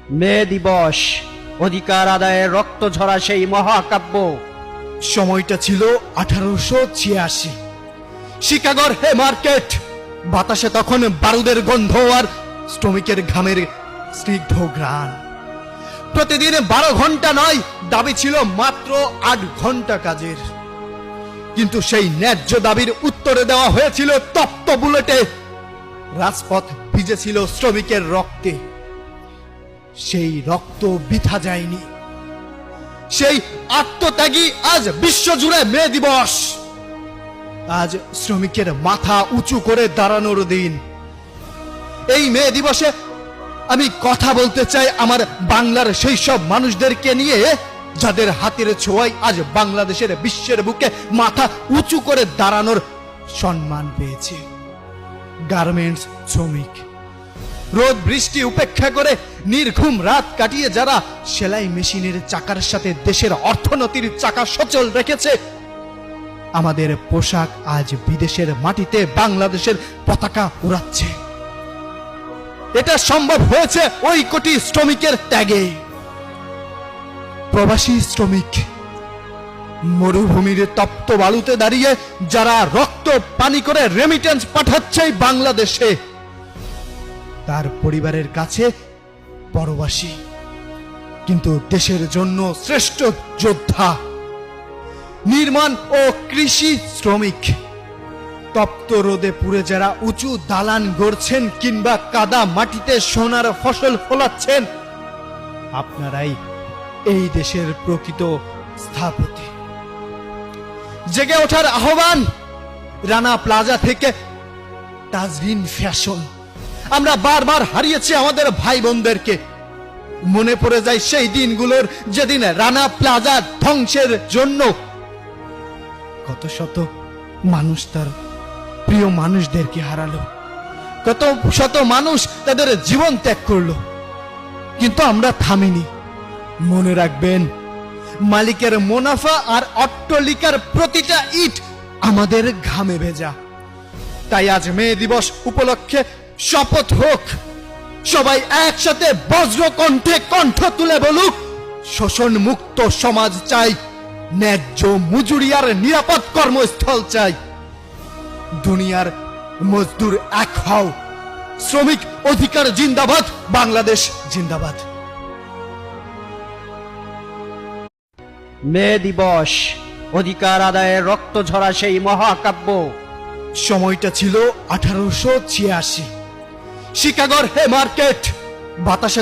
মে দিবস, অধিকার আদায়ের রক্ত ঝরা সেই মহাকাব্য। সময়টা ছিল 1886। শিকাগোর হে মার্কেট, বাতাসে তখন বারুদের গন্ধ আর শ্রমিকের ঘামের স্নিগ্ধ ঘ্রাণ। প্রতিদিন 12 ঘন্টা নয়, দাবি ছিল মাত্র 8 ঘন্টা কাজের। কিন্তু সেই ন্যায্য দাবির উত্তরে দেওয়া হয়েছিল তপ্ত বুলেটে। রাজপথ ভিজেছিল শ্রমিকের রক্তে। সেই রক্ত বৃথা যায়নি। সেই আত্মত্যাগী আজ বিশ্বজুড়ে মে দিবস। আজ শ্রমিকের মাথা উঁচু করে দাঁড়ানোর দিন। এই মে দিবসে আমি কথা বলতে চাই আমার বাংলার সেই সব মানুষদেরকে নিয়ে, যাদের হাতের ছোঁয়ায় আজ বাংলাদেশের বিশ্বের বুকে মাথা উঁচু করে দাঁড়ানোর সম্মান পেয়েছে। গার্মেন্টস শ্রমিক, রোদ বৃষ্টি উপেক্ষা করে নির্ঘুম রাত কাটিয়ে যারা সেলাই মেশিনের চাকার সাথে দেশের অর্থনীতির চাকা সচল রেখেছে। আমাদের পোশাক আজ বিদেশের মাটিতে বাংলাদেশের পতাকা উড়াচ্ছে। এটা সম্ভব হয়েছে ওই কোটি শ্রমিকের ত্যাগে। প্রবাসী শ্রমিক, মরুভূমির তপ্ত বালুতে দাঁড়িয়ে যারা রক্ত পানি করে রেমিটেন্স পাঠাচ্ছে বাংলাদেশে, তার পরিবারের কাছে পরবাসী, কিন্তু দেশের জন্য শ্রেষ্ঠ যোদ্ধা। নির্মাণ ও কৃষি শ্রমিক, তপ্ত রোদে পুড়ে যারা উঁচু দালান গড়ছেন কিংবা কাদা মাটিতে সোনার ফসল ফলাচ্ছেন, আপনারাই এই দেশের প্রকৃত স্থপতি। জেগে ওঠার আহ্বান রানা প্লাজা থেকে তাজরিন ফ্যাশন। আমরা বারবার হারিয়েছি আমাদের ভাই বোনদেরকে। মনে পড়ে যায় সেই দিনগুলোর যেদিন রানা প্লাজা ধ্বংসের জন্য কত শত মানুষ তার প্রিয় মানুষদেরকে হারালো, কত শত মানুষ তাদের জীবন ত্যাগ করলো। কিন্তু আমরা থামিনি। মনে রাখবেন, মালিকের মুনাফা আর অট্টালিকার প্রতিটা ইট আমাদের ঘামে ভেজা। তাই আজ মে দিবস উপলক্ষে শপথ হোক, সবাই একসাথে বজ্র কণ্ঠে কণ্ঠ তুলে বলুক, শোষণ মুক্ত সমাজ চাই, ন্যায্য মজুরি আর নিরাপদ কর্মস্থল চাই। দুনিয়ার মজদুর এক হও, শ্রমিক অধিকার জিন্দাবাদ, বাংলাদেশ জিন্দাবাদ। মে দিবস, অধিকার আদায়ের রক্ত ঝরা সেই মহাকাব্য। সময়টা ছিল 1886। শিকাগোর হে মার্কেট, বাতাসে